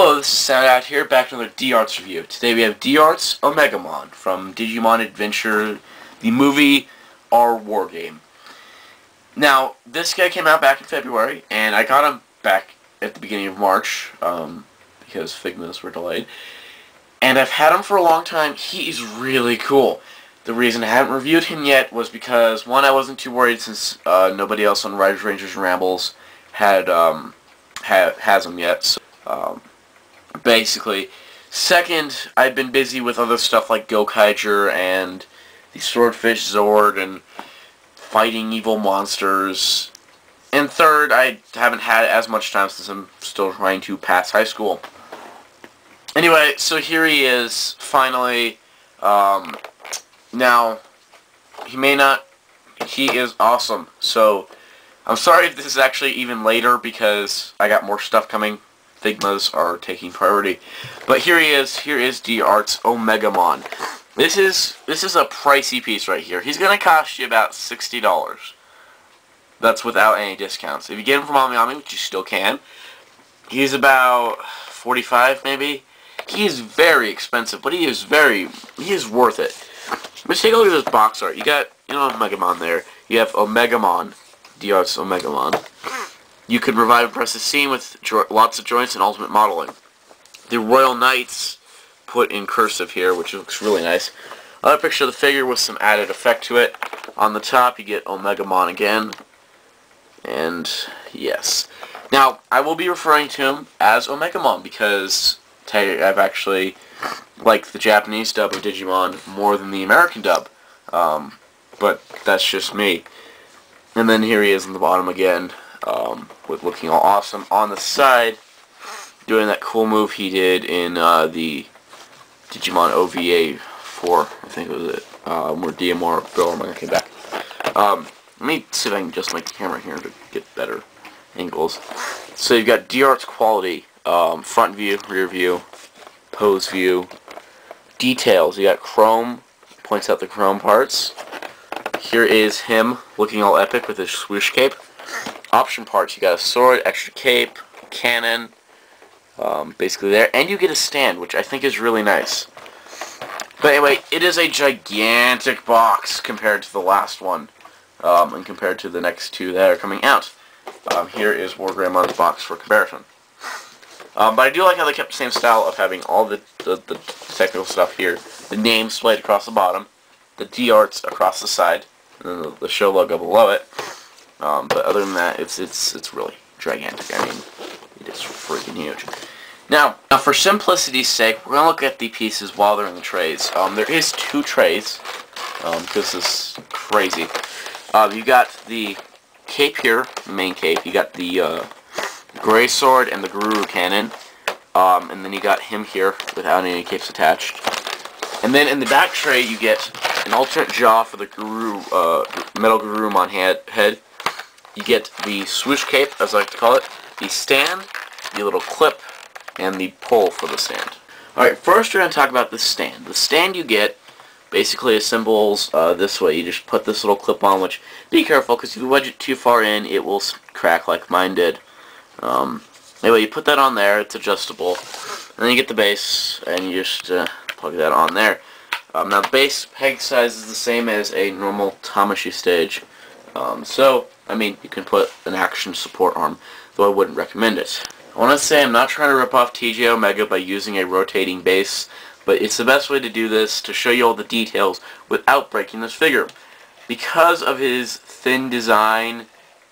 Hello, this is Soundout here, back to another D-Arts review. Today we have D-Arts Omegamon from Digimon Adventure, the movie or war game. Now, this guy came out back in February, and I got him back at the beginning of March, because Figmas were delayed. And I've had him for a long time. He's really cool. The reason I haven't reviewed him yet was because, one, I wasn't too worried since nobody else on Riders, Rangers, and Rambles has him yet. So, basically. Second, I've been busy with other stuff like Gokaiger and the Swordfish Zord and fighting evil monsters. And third, I haven't had as much time since I'm still trying to pass high school. Anyway, so here he is, finally. Now, he is awesome. So, I'm sorry if this is actually even later because I got more stuff coming. Figmas are taking priority. But here he is. Here is D-Arts Omegamon. This is a pricey piece right here. He's going to cost you about $60. That's without any discounts. If you get him from Omnimon, which you still can, he's about $45 maybe. He is very expensive, but he is worth it. Let's take a look at this box art. You got, Omegamon there. You have Omegamon, D-Arts Omegamon. You can revive and press the scene with lots of joints and ultimate modeling. The Royal Knights put in cursive here, which looks really nice. Another picture of the figure with some added effect to it. On the top, you get Omegamon again. And, yes. Now, I will be referring to him as Omegamon because I've actually liked the Japanese dub of Digimon more than the American dub. But that's just me. And then here he is on the bottom again. With looking all awesome on the side, doing that cool move he did in the Digimon OVA 4, I think it was it, where DMR came back. Let me see if I can adjust my camera here to get better angles. So you've got D-Arts quality, front view, rear view, pose view, details. You got chrome, points out the chrome parts. Here is him looking all epic with his swoosh cape. Option parts, you got a sword, extra cape, cannon, basically there, and you get a stand, which I think is really nice. But anyway, it is a gigantic box compared to the last one, and compared to the next two that are coming out. Here is Wargreymmon's box for comparison. But I do like how they kept the same style of having all the technical stuff here, the name splayed across the bottom, the D-Arts across the side, and the show logo below it. But other than that, it's really gigantic. I mean, it is freaking huge. Now for simplicity's sake, we're gonna look at the pieces while they're in the trays. There is two trays, because this is crazy. You got the cape here, the main cape. You got the gray sword and the Guru cannon, and then you got him here without any capes attached. And then in the back tray, you get an alternate jaw for the Guru, metal Gurumon head. You get the swoosh cape, as I like to call it, the stand, the little clip, and the pole for the stand. Alright, first we're going to talk about the stand. The stand you get basically assembles this way. You just put this little clip on, which, be careful, because if you wedge it too far in, it will crack like mine did. Anyway, you put that on there, it's adjustable. And then you get the base, and you just plug that on there. Now, the base peg size is the same as a normal Tamashii stage. So, I mean, you can put an action support arm, though I wouldn't recommend it. I want to say I'm not trying to rip off TJ Omega by using a rotating base, but it's the best way to do this to show you all the details without breaking this figure. Because of his thin design,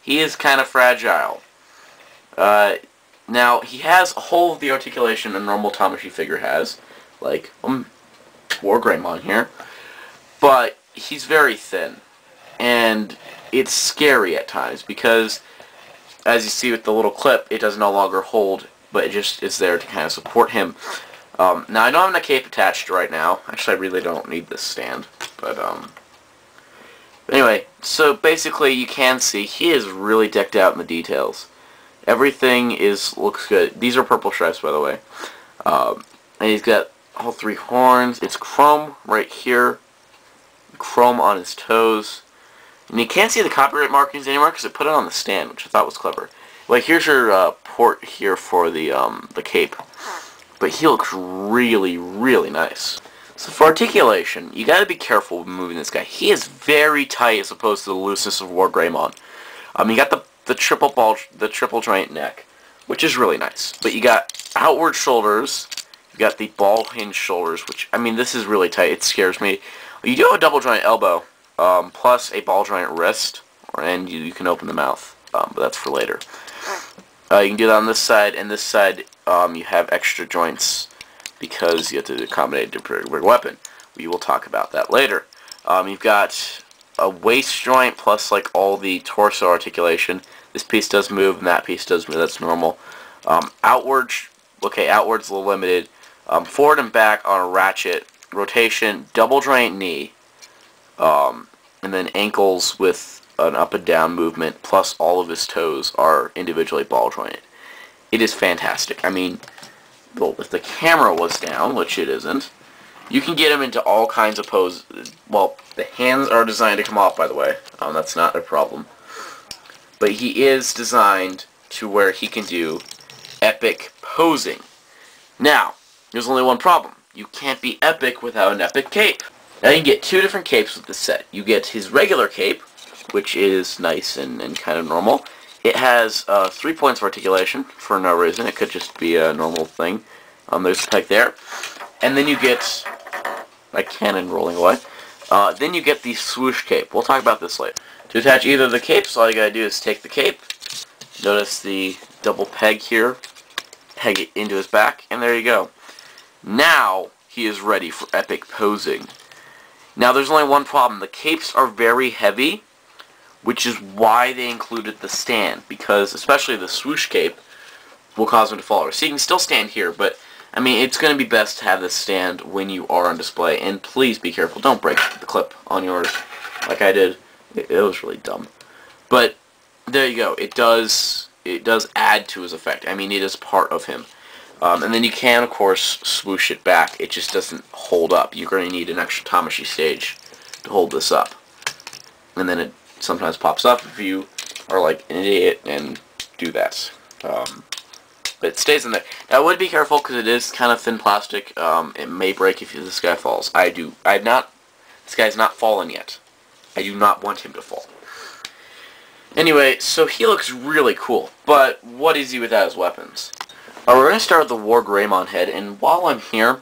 he is kind of fragile. Now, he has all of the articulation a normal Tamashii figure has, like Wargreymon here, but he's very thin. And it's scary at times because, as you see with the little clip, it does no longer hold, but it just is there to kind of support him. Now, I don't have a cape attached right now. Actually, I really don't need this stand. But anyway, so basically you can see he is really decked out in the details. Everything looks good. These are purple stripes, by the way. And he's got all three horns. It's chrome right here. Chrome on his toes. And you can't see the copyright markings anymore because I put it on the stand, which I thought was clever. Like, here's your port here for the cape. But he looks really, really nice. So for articulation, you gotta be careful with moving this guy. He is very tight as opposed to the looseness of Wargreymon. You got the triple joint neck, which is really nice. But you got outward shoulders, you got the ball hinge shoulders, which, I mean, this is really tight. It scares me. You do have a double joint elbow, plus a ball joint wrist, and you can open the mouth, but that's for later. You can do that on this side, and this side you have extra joints because you have to accommodate a different weapon. We will talk about that later. You've got a waist joint plus like all the torso articulation. This piece does move, and that piece does move. That's normal. Outwards, okay, outwards a little limited. Forward and back on a ratchet. Rotation, double joint knee, and then ankles with an up and down movement, plus all of his toes are individually ball jointed. It is fantastic. I mean, well, if the camera was down, which it isn't, you can get him into all kinds of poses. Well, the hands are designed to come off, by the way. That's not a problem. But he is designed to where he can do epic posing. Now, there's only one problem. You can't be epic without an epic cape. Now you can get two different capes with this set. You get his regular cape, which is nice and kind of normal. It has 3 points of articulation for no reason. It could just be a normal thing. There's a peg there. And then you get my cannon rolling away. Then you get the swoosh cape. We'll talk about this later. To attach either of the capes, all you gotta do is take the cape. Notice the double peg here. Peg it into his back, and there you go. Now he is ready for epic posing. Now there's only one problem. The capes are very heavy, which is why they included the stand, because especially the swoosh cape will cause him to fall over. So you can still stand here, but I mean, it's going to be best to have this stand when you are on display, and please be careful. Don't break the clip on yours like I did. It was really dumb. But there you go. It does add to his effect. I mean, it is part of him. And then you can, of course, swoosh it back. It just doesn't hold up. You're going to need an extra Tamashi stage to hold this up. And then it sometimes pops up if you are like an idiot and do that. But it stays in there. Now, I would be careful because it is kind of thin plastic. It may break if this guy falls. This guy's not fallen yet. I do not want him to fall. Anyway, so he looks really cool. But what is he without his weapons? We're going to start with the Wargreymon head, and while I'm here,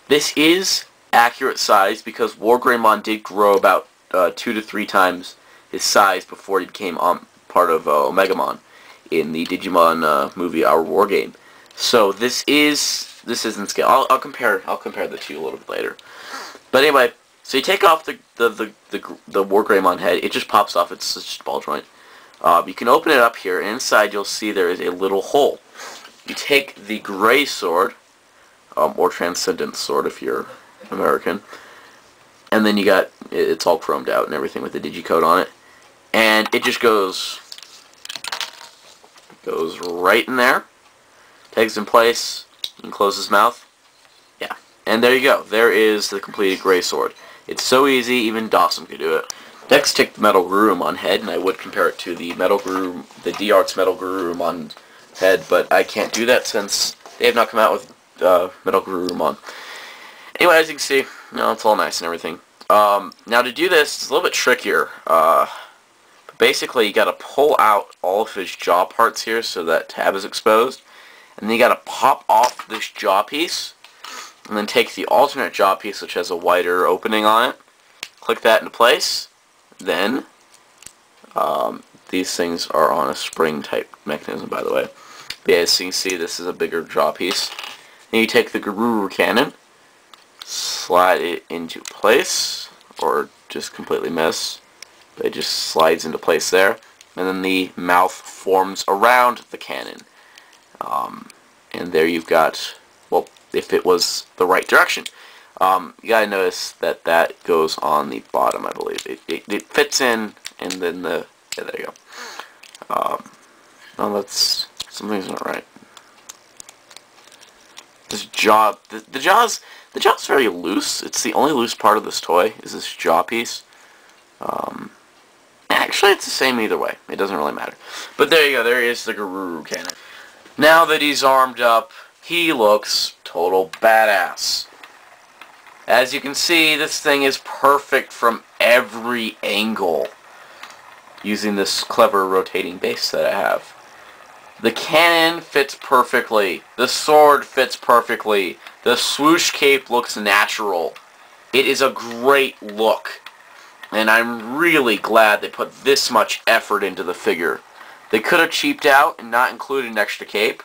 this is accurate size because Wargreymon did grow about 2 to 3 times his size before he became part of Omegamon in the Digimon movie Our War Game. So this isn't scale. I'll compare the two a little bit later. But anyway, so you take off the Wargreymon head. It just pops off. It's just a ball joint. You can open it up here, and inside you'll see there is a little hole. You take the gray sword, or transcendent sword if you're American, and then you got, it's all chromed out and everything with the digicode on it, and it just goes right in there, pegs in place, and closes his mouth. Yeah, and there you go. There is the completed gray sword. It's so easy, even Dawson could do it. Next, take the Metal Garurumon head, and I would compare it to the D-Arts Metal Garurumon head, but I can't do that since they have not come out with Metal Garurumon. Anyway, as you can see, it's all nice and everything. Now to do this, it's a little bit trickier. But basically, you got to pull out all of his jaw parts here so that tab is exposed, and then you got to pop off this jaw piece, and then take the alternate jaw piece, which has a wider opening on it. Click that into place. Then these things are on a spring type mechanism, by the way. But yeah, as you can see, this is a bigger jaw piece. Then you take the Garuru cannon, slide it into place, or just completely miss. But it just slides into place there, and then the mouth forms around the cannon. And there you've got, well, if it was the right direction. You gotta notice that that goes on the bottom, I believe. It fits in, and then yeah, there you go. No, something's not right. This jaw, the jaw's very loose. It's the only loose part of this toy, is this jaw piece. Actually, it's the same either way. It doesn't really matter. But there you go. There is the Garuru cannon. Now that he's armed up, he looks total badass. As you can see, this thing is perfect from every angle, using this clever rotating base that I have. The cannon fits perfectly. The sword fits perfectly. The swoosh cape looks natural. It is a great look. And I'm really glad they put this much effort into the figure. They could have cheaped out and not included an extra cape,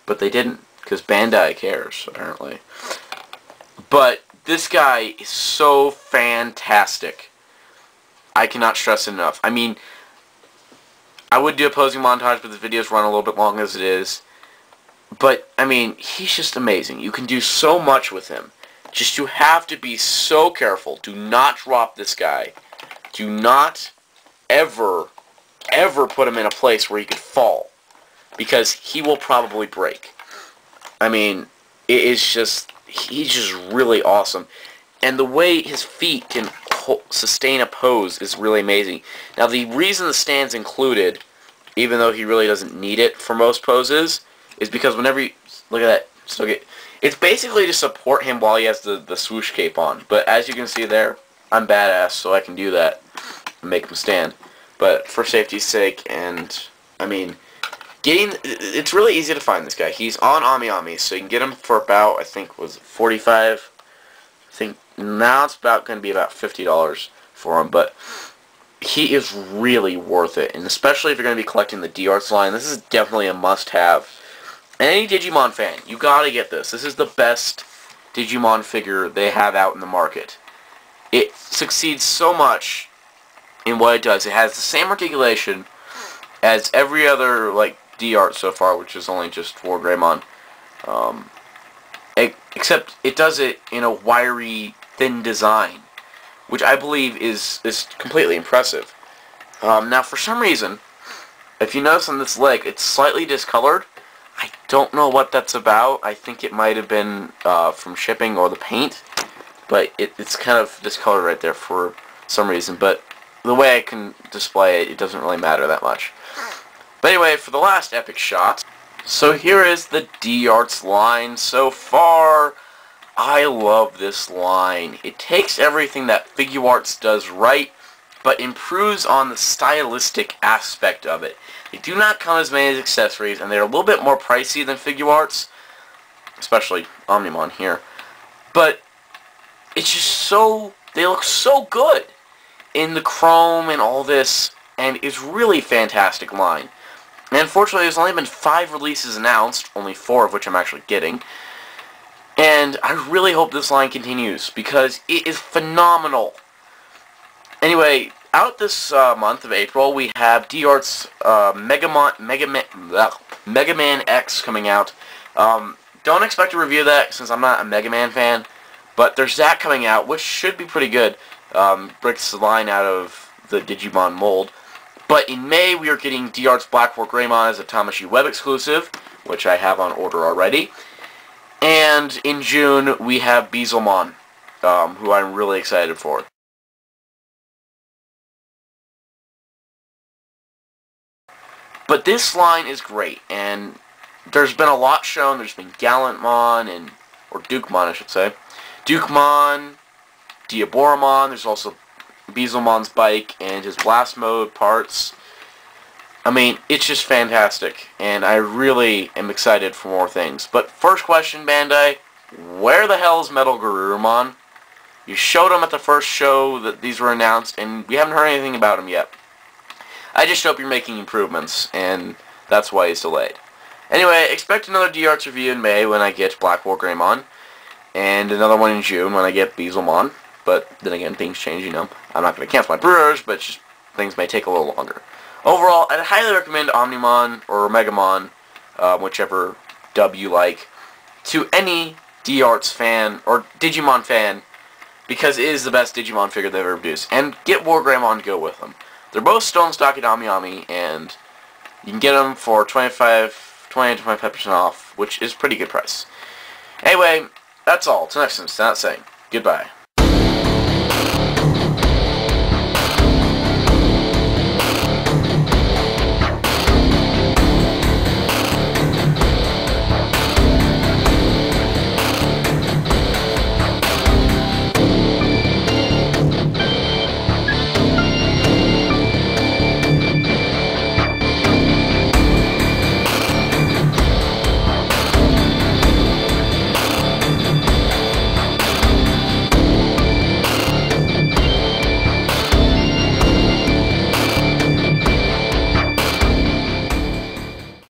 but they didn't, because Bandai cares, apparently. But this guy is so fantastic. I cannot stress it enough. I mean, I would do a posing montage, but the videos run a little bit long as it is. But, I mean, he's just amazing. You can do so much with him. Just you have to be so careful. Do not drop this guy. Do not ever put him in a place where he could fall, because he will probably break. I mean, it is just, he's just really awesome. And the way his feet can sustain a pose is really amazing. Now, the reason the stand's included, even though he really doesn't need it for most poses, is because whenever you, look at that, so it's basically to support him while he has the swoosh cape on. But as you can see there, I'm badass, so I can do that and make him stand. But for safety's sake, and, I mean, it's really easy to find this guy. He's on Omnimon, so you can get him for about, I think, was it 45? I think now it's about going to be about $50 for him, but he is really worth it. And especially if you're going to be collecting the D-Arts line, this is definitely a must-have. Any Digimon fan, you gotta get this. This is the best Digimon figure they have out in the market. It succeeds so much in what it does. It has the same articulation as every other, like, D-Art so far, which is only just for Greymon. Except it does it in a wiry, thin design, which I believe is completely impressive. Now, for some reason, if you notice on this leg, it's slightly discolored. I don't know what that's about. I think it might have been from shipping or the paint, but it's kind of discolored right there for some reason. But the way I can display it, it doesn't really matter that much. But anyway, for the last epic shot, so here is the D-Arts line so far. I love this line. It takes everything that Figuarts does right, but improves on the stylistic aspect of it. They do not come as many as accessories, and they're a little bit more pricey than Figuarts, especially Omnimon here. But it's just so, they look so good in the chrome and all this, and it's really fantastic line. And unfortunately, there's only been 5 releases announced, only 4 of which I'm actually getting. And I really hope this line continues, because it is phenomenal. Anyway, out this month of April, we have D-Arts Mega Man X coming out. Don't expect to review that, since I'm not a Mega Man fan. But there's that coming out, which should be pretty good. Breaks the line out of the Digimon mold. But in May, we are getting D-Arts Black War Greymon as a Tamashii Web exclusive, which I have on order already. And in June, we have Beelzemon, who I'm really excited for. But this line is great, and there's been a lot shown. There's been Gallantmon, or Dukemon, I should say. Dukemon, Diaboromon, there's also Beelzemon's bike and his blast mode parts. I mean, it's just fantastic, and I really am excited for more things. But first question, Bandai, where the hell is Metal Garurumon? You showed him at the first show that these were announced, and we haven't heard anything about him yet. I just hope you're making improvements, and that's why he's delayed. Anyway, expect another D-Arts review in May when I get Black War Greymon, and another one in June when I get Beelzemon. But then again, things change, you know. I'm not going to cancel my pre-orders, but just things may take a little longer. Overall, I'd highly recommend Omnimon or Omegamon, whichever dub you like, to any D-Arts fan or Digimon fan, because it is the best Digimon figure they've ever produced. And get War Greymon to go with them. They're both still in stock at Omnimon, and you can get them for 20 to 25% off, which is a pretty good price. Anyway, that's all. Till next time, saying goodbye.